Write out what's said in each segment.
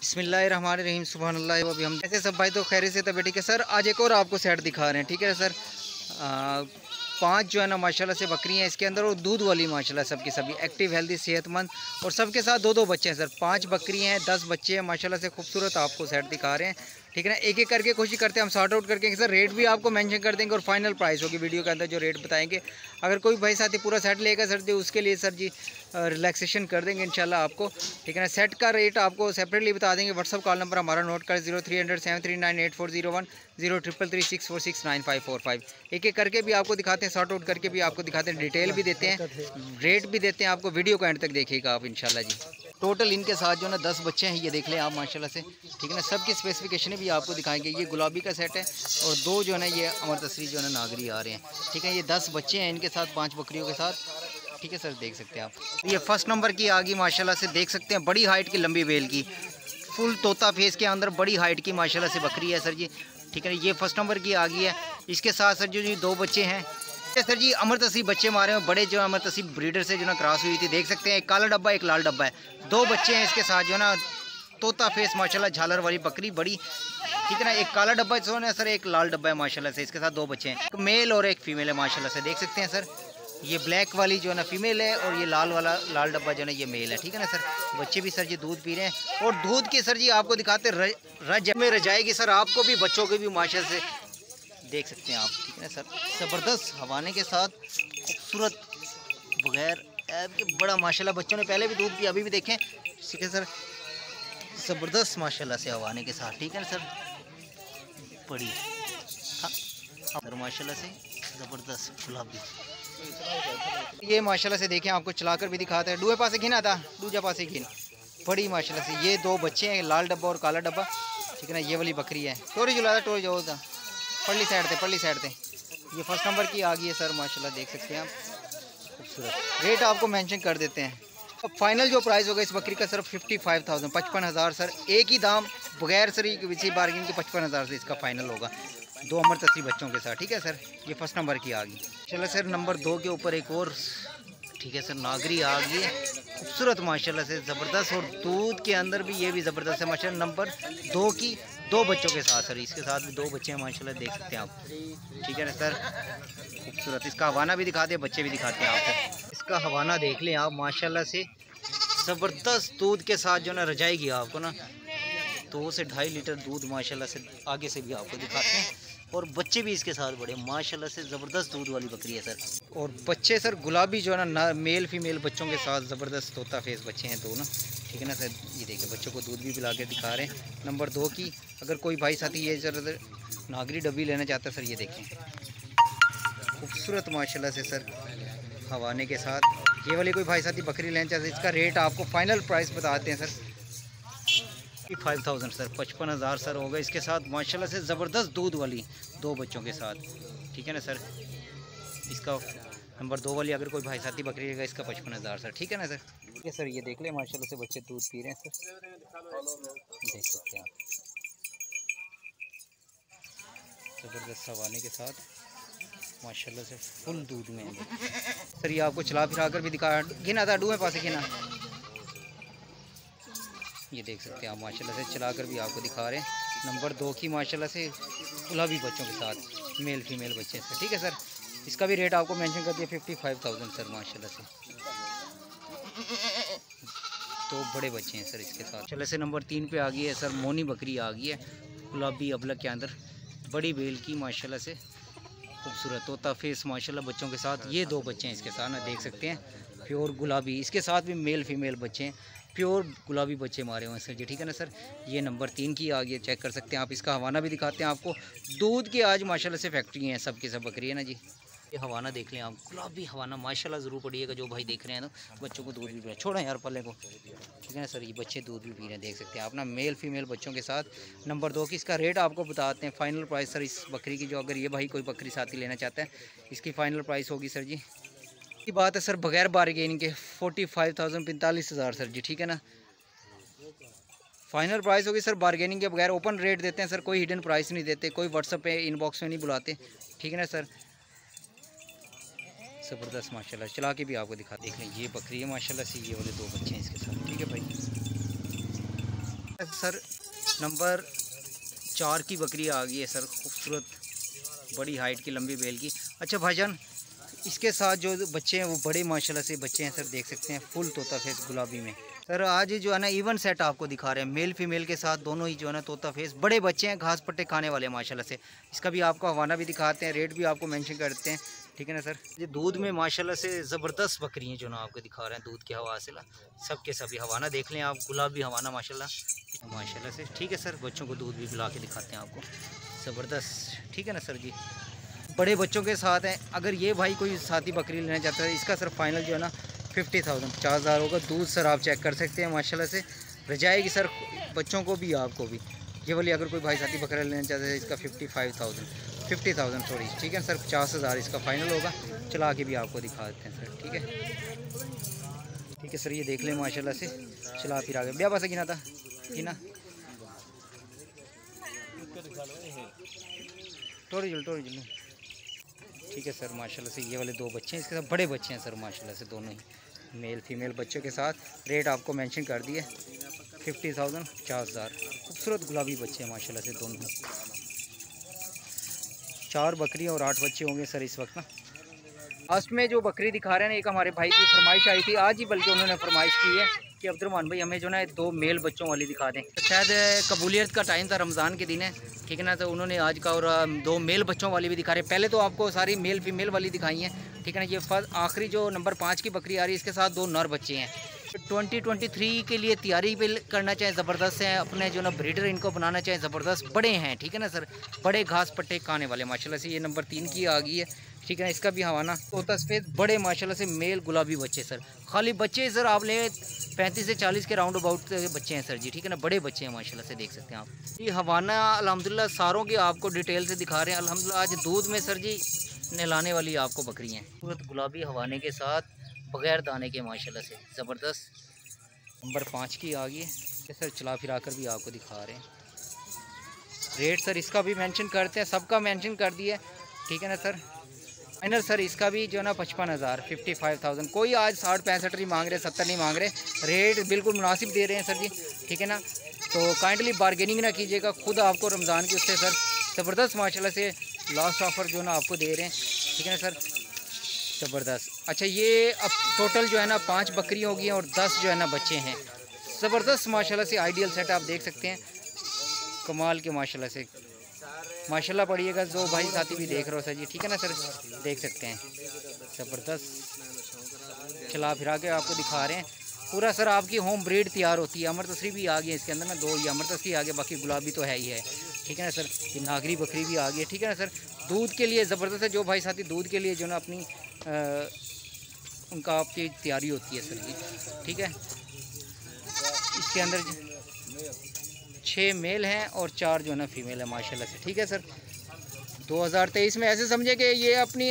बिस्मिल्लाहिर्रहमानिर्रहीम सुभानअल्लाह। अभी हम ऐसे सब भाई तो खैरियत से तबीयत ठीक है सर। आज एक और आपको सेट दिखा रहे हैं, ठीक है सर। 5 जो है ना माशाल्लाह से बकरी हैं इसके अंदर, और दूध वाली माशाल्लाह सबकी सभी एक्टिव हेल्दी सेहतमंद, और सबके साथ दो दो बच्चे हैं सर। 5 बकरी हैं, 10 बच्चे हैं माशाल्लाह से। खूबसूरत आपको सेट दिखा रहे हैं, ठीक है ना। एक एक करके कोशिश करते हैं हम सॉर्ट आउट करके सर। रेट भी आपको मेंशन कर देंगे और फाइनल प्राइस होगी वीडियो के अंदर जो रेट बताएंगे। अगर कोई भाई साथी पूरा सेट लेगा सर जी, उसके लिए सर जी रिलैक्सेशन कर देंगे इंशाल्लाह आपको, ठीक है ना। सेट का रेट आपको सेपरेटली बता देंगे। व्हाट्सअप कॉल नंबर हमारा नोट कर 0300 739 8401 0333 एक एक करके भी आपको दिखाते हैं, सॉर्ट आउट करके भी आपको दिखाते हैं, डिटेल भी देते हैं, रेट भी देते हैं आपको। वीडियो को एंड तक देखिएगा आप इंशाल्लाह जी। टोटल इनके साथ जो है ना 10 बच्चे हैं, ये देख लें आप माशाल्लाह से, ठीक है ना। सबकी स्पेसिफिकेशन भी आपको दिखाएंगे। ये गुलाबी का सेट है, और 2 जो है ना ये अमर तसरी जो है ना नागरी आ रहे हैं, ठीक है। ये 10 बच्चे हैं इनके साथ 5 बकरियों के साथ, ठीक है सर। देख सकते हैं आप, ये फर्स्ट नंबर की आ गई माशाल्लाह से, देख सकते हैं। बड़ी हाइट की लंबी बेल की, फुल तोता फेस के अंदर बड़ी हाइट की माशाल्लाह से बकरी है सर जी, ठीक है। ये फर्स्ट नंबर की आ गई है। इसके साथ सर जो 2 बच्चे हैं सर जी, अमर तसीब बच्चे मारे हैं बड़े, जो अमर तसीब ब्रीडर से जो ना क्रॉस हुई थी, देख सकते हैं। एक काला डब्बा एक लाल डब्बा है, 2 बच्चे हैं इसके साथ जो है ना। तोता फेस माशाल्लाह झालर वाली बकरी बड़ी, ठीक है ना। एक काला डब्बा है सर, एक लाल डब्बा है माशाल्लाह से। इसके साथ 2 बच्चे हैं, एक मेल और एक फीमेल है माशाल्लाह से, देख सकते हैं सर। ये ब्लैक वाली जो है ना फीमेल है, और ये लाल वाला लाल डब्बा जो है ना ये मेल है, ठीक है ना सर। बच्चे भी सर जी दूध पी रहे हैं, और दूध के सर जी आपको दिखाते रज में रजाएगी सर, आपको भी बच्चों को भी माशाल्लाह से, देख सकते हैं आप, ठीक है ना सर। ज़बरदस्त हवाने के साथ, खूबसूरत, बगैर ऐब के बड़ा माशाल्लाह। बच्चों ने पहले भी दूध पिया, अभी भी देखें, ठीक है सर। ज़बरदस्त माशाल्लाह से हवाने के साथ, ठीक है ना सर। बड़ी हाँ सर माशाल्लाह से ज़बरदस्त गुलाबी। ये माशाल्लाह से देखें, आपको चलाकर भी दिखाते हैं। डूए पास घिना था, दूजा पास घिन बड़ी माशाल्लाह से। ये 2 बच्चे हैं, लाल डब्बा और काला डब्बा, ठीक है ना। ये वाली बकरी है, टोरी जुला टोरी जो था पल्ली साइड थे। ये फर्स्ट नंबर की आ गई है सर माशाल्लाह, देख सकते हैं आप। खूबसूरत रेट आपको मेंशन कर देते हैं। अब फाइनल जो प्राइस होगा इस बकरी का सर 55,000 55,000 सर, एक ही दाम बगैर सर किसी बार्गिंग के 55,000 से इसका फाइनल होगा, 2 अमर तस्री बच्चों के साथ, ठीक है सर। ये फर्स्ट नंबर की आ गई। चलो सर नंबर 2 के ऊपर एक और, ठीक है सर, नागरी आ गई है, खूबसूरत माशाल्लाह से, ज़बरदस्त। और दूध के अंदर भी ये भी ज़बरदस्त है माशाल्लाह। नंबर 2 की 2 बच्चों के साथ सर, इसके साथ भी 2 बच्चे हैं माशाल्लाह, देख सकते हैं आप, ठीक है ना सर। खूबसूरत इसका हवाना भी दिखाते हैं, बच्चे भी दिखाते हैं आपको। इसका हवाना देख लें आप माशाल्लाह से, ज़बरदस्त दूध के साथ जो ना रजाएगी आपको ना 2 से 2.5 लीटर दूध माशाल्लाह से। आगे से भी आपको दिखाते हैं, और बच्चे भी इसके साथ बड़े माशाल्लाह से, ज़बरदस्त दूध वाली बकरी है सर। और बच्चे सर गुलाबी जो है ना मेल फीमेल बच्चों के साथ, ज़बरदस्त तोता फेस बच्चे हैं दोनों, ठीक है ना सर। ये देखिए बच्चों को दूध भी पिला के दिखा रहे हैं। नंबर 2 की अगर कोई भाई साथी ये सर नागरी डब्बी लेना चाहता है सर, ये देखें खूबसूरत माशाल्लाह से सर हवाने के साथ। ये वाली कोई भाई साथी बकरी लेना चाहते हैं, इसका रेट आपको फाइनल प्राइस बताते हैं सर 55,000 सर, 55,000 सर होगा इसके साथ माशाल्लाह से। ज़बरदस्त दूध वाली 2 बच्चों के साथ, ठीक है ना सर। इसका नंबर 2 वाली अगर कोई भाई साथी बकरी लेगा, इसका 55,000 सर, ठीक है ना सर। ठीक है सर, ये देख ले माशाल्लाह से बच्चे दूध पी रहे हैं सर, देख सकते हैं आप, ज़बरदस्त हवाने के साथ माशाल्लाह से, फुल दूध में है सर। ये आपको चला फिरा कर भी दिखा, गिना था डूबे पास गिना, ये देख सकते हैं आप माशाल्लाह से, चला कर भी आपको दिखा रहे हैं। नंबर 2 की माशाल्लाह से गुलाबी बच्चों के साथ, मेल फीमेल बच्चे हैं सर, ठीक है सर। इसका भी रेट आपको मेंशन कर दिया 55,000 सर माशाल्लाह से। 2 बड़े बच्चे हैं सर इसके साथ। चले से नंबर 3 पे आ गई है सर, मोनी बकरी आ गई है, गुलाबी अबलग के अंदर, बड़ी बेल की माशाल्लाह से, खूबसूरत तोता फेस माशाल्लाह बच्चों के साथ। ये 2 बच्चे हैं इसके साथ ना, देख सकते हैं, प्योर गुलाबी। इसके साथ भी मेल फीमेल बच्चे हैं, प्योर गुलाबी बच्चे मारे हुए हैं सर जी, ठीक है ना सर। ये नंबर 3 की आ गई है, चेक कर सकते हैं आप। इसका हवाना भी दिखाते हैं आपको। दूध की आज माशाल्लाह से फैक्ट्री हैं, सब के सब बकरी है ना जी। ये हवाना देख लें आप, गुलाबी हवाना माशाल्लाह ज़रूर पड़िएगा जो भाई देख रहे हैं ना। बच्चों को दूध भी पी रहे हैं, छोड़ें यार पल्ले को, ठीक है ना सर। ये बच्चे दूध भी पी रहे हैं, देख सकते हैं आप ना, मेल फीमेल बच्चों के साथ। नंबर 2 की इसका रेट आपको बताते हैं फाइनल प्राइस सर इस बकरी की, जो अगर ये भाई कोई बकरी साथी लेना चाहता है, इसकी फ़ाइनल प्राइस होगी सर जी, की बात है सर बगैर बारगेनिंग के 45,000 45,000 सर जी, ठीक है ना। फाइनल प्राइस होगी सर बारगेनिंग के बगैर, ओपन रेट देते हैं सर, कोई हिडन प्राइस नहीं देते, कोई व्हाट्सएप पे इनबॉक्स में नहीं बुलाते, ठीक है ना सर। ज़बरदस्त माशाल्लाह, चला के भी आपको दिखा, देख लें ये बकरी है माशाल्लाह से। ये वाले 2 बच्चे हैं इसके साथ, ठीक है भाई। सर नंबर 4 की बकरी आ गई है सर, खूबसूरत बड़ी हाइट की लंबी बेल की। अच्छा भाईजान, इसके साथ जो बच्चे हैं वो बड़े माशाल्लाह से बच्चे हैं सर, देख सकते हैं फुल तोता फेस गुलाबी में। सर आज जो है ना इवन सेट आपको दिखा रहे हैं, मेल फीमेल के साथ दोनों ही जो है ना तोता फेस बड़े बच्चे हैं, घास पट्टे खाने वाले माशाल्लाह से। इसका भी आपको हवाना भी दिखाते हैं, रेट भी आपको मेंशन करते हैं, ठीक है ना सर। ये दूध में माशाल्लाह से ज़बरदस्त बकरी हैं जो ना आपको दिखा रहे हैं, दूध के हवा से सब के सभी हवाना देख लें आप, गुलाबी हवाना माशाल्लाह से, ठीक है सर। बच्चों को दूध भी पिला के दिखाते हैं आपको, ज़बरदस्त, ठीक है ना सर जी। बड़े बच्चों के साथ हैं। अगर ये भाई कोई साथी बकरी लेना चाहता है, इसका सर फाइनल जो है ना 50,000 50,000 होगा। दूध सर आप चेक कर सकते हैं माशाल्लाह से, रजाएगी सर बच्चों को भी आपको भी। ये वाली अगर कोई भाई साथी बकरा लेना चाहता है, इसका 50,000 सॉरी, ठीक है सर। 50,000 इसका फाइनल होगा। चला के भी आपको दिखा देते हैं सर, ठीक है, ठीक है सर। ये देख लें माशाल्लाह से, चला फिर आगे ब्याह पास गिना था कि ना टोरी जुल ठीक है सर। माशाल्लाह से ये वाले 2 बच्चे हैं, इसके साथ बड़े बच्चे हैं सर माशाल्लाह से, दोनों ही मेल फीमेल बच्चों के साथ। रेट आपको मेंशन कर दिए 50,000 50,000। खूबसूरत गुलाबी बच्चे हैं माशाल्लाह से दोनों ही। 4 बकरियाँ और 8 बच्चे होंगे सर इस वक्त ना। लास्ट में जो बकरी दिखा रहे हैं, एक हमारे भाई की फरमाइश आई थी आज ही, बल्कि उन्होंने फरमाइश की है कि अब्दुर्रहमान भाई हमें जो ना 2 मेल बच्चों वाली दिखा दें। शायद कबूलियत का टाइम था, रमज़ान के दिन है, ठीक है ना। तो उन्होंने आज का और 2 मेल बच्चों वाली भी दिखा रहे हैं। पहले तो आपको सारी मेल फीमेल वाली दिखाई हैं, ठीक है ना। ये फर्स्ट आखिरी जो नंबर 5 की बकरी आ रही है, इसके साथ 2 नर बच्चे हैं। 2023 के लिए तैयारी भी करना चाहें ज़बरदस्त है, अपने जो ना ब्रीडर इनको बनाना चाहें ज़बरदस्त, बड़े हैं, ठीक है ना सर। बड़े घास पट्टे खाने वाले माशाल्लाह से। ये नंबर 3 की आ गई है, ठीक है ना। इसका भी हवाना तोता सफ़ेद, बड़े माशाल्लाह से मेल गुलाबी बच्चे सर। खाली बच्चे सर आप ले 35 से 40 के राउंड अबाउट बच्चे हैं सर जी, ठीक है ना। बड़े बच्चे हैं माशाल्लाह से, देख सकते हैं आप। ये हवाना अल्हम्दुलिल्लाह सारों की आपको डिटेल से दिखा रहे हैं अल्हम्दुलिल्लाह। आज दूध में सर जी नहलाने वाली आपको बकरी हैं, खूबसूरत गुलाबी हवाने के साथ, बगैर दाने के माशाल्लाह से, ज़बरदस्त। नंबर 5 की आ गई है सर, चला फिरा कर भी आपको दिखा रहे हैं। रेट सर इसका भी मेंशन करते हैं, सबका मेंशन कर दिया है, ठीक है ना सर। फाइनल सर इसका भी जो है ना 55,000 55,000। कोई आज 60-65 नहीं मांग रहे, 70 नहीं मांग रहे, रेट बिल्कुल मुनासिब दे रहे हैं सर जी, ठीक है ना। तो काइंडली बारगेनिंग ना कीजिएगा, खुद आपको रमज़ान की उससे सर ज़बरदस्त माशाल्लाह से लास्ट ऑफ़र जो ना आपको दे रहे हैं, ठीक है ना सर, ज़बरदस्त। अच्छा ये अब टोटल जो है ना 5 बकरी होगी और 10 जो है ना बच्चे हैं, ज़बरदस्त माशाल्लाह से आइडियल सेट आप देख सकते हैं, कमाल के माशाल्लाह से। माशाल्लाह पढ़िएगा, जो भाई साथी भी देख रहे हो सर जी, ठीक है ना सर, देख सकते हैं ज़बरदस्त। चला फिरा के आपको दिखा रहे हैं पूरा सर। आपकी होम ब्रीड तैयार होती है। अमृतसरी भी आ गई है इसके अंदर ना, 2 ये अमृतसरी आ गया, बाकी गुलाबी तो है ही है, ठीक है ना सर। ये नागरी बकरी भी आ गई है, ठीक है ना सर। दूध के लिए ज़बरदस्त है, जो भाई साथी दूध के लिए जो ना अपनी उनका आपकी तैयारी होती है सर जी, ठीक है। इसके अंदर 6 मेल हैं और 4 जो है ना फीमेल है माशाल्लाह से, ठीक है सर। 2023 में ऐसे समझे कि ये अपनी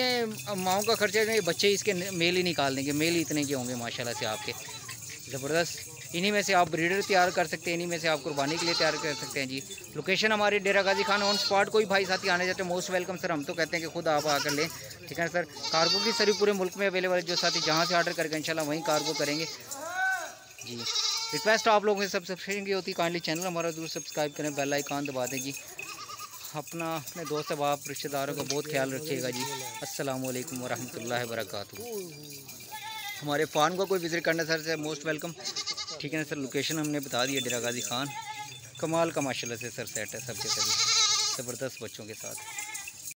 माओं का खर्चा नहीं, बच्चे इसके मेल ही निकाल देंगे, मेल ही इतने के होंगे माशाल्लाह से आपके, ज़बरदस्त। इन्हीं में से आप ब्रीडर तैयार कर सकते हैं, इन्हीं में से आप कुर्बानी के लिए तैयार कर सकते हैं जी। लोकेशन हमारे डेरा गाजी खान ऑन स्पॉट। कोई भाई साथी आने जाते हैं मोस्ट वेलकम सर, हम तो कहते हैं कि खुद आप आकर लें, ठीक है सर। कार्गो की सभी पूरे मुल्क में अवेलेबल है, जो साथी जहाँ से ऑर्डर करके इंशाल्लाह वहीं कार्गो करेंगे जी। रिक्वेस्ट आप लोगों से सब्सक्रिप्शन की होती है, काइंडली चैनल हमारा जरूर सब्सक्राइब करें, बेल आइकन दबा दें जी। अपने दोस्त अहबाब रिश्तेदारों का बहुत ख्याल रखिएगा जी। अस्सलामु अलैकुम वरहमतुल्लाहि वबरकातुहू। हमारे फार्म को कोई विज़िट करना सर से मोस्ट वेलकम, ठीक है ना सर। लोकेशन हमने बता दी है, डेरा गाजी खान। कमाल का माशाल्लाह से सर सेट है सबके सभी, ज़बरदस्त बच्चों के साथ।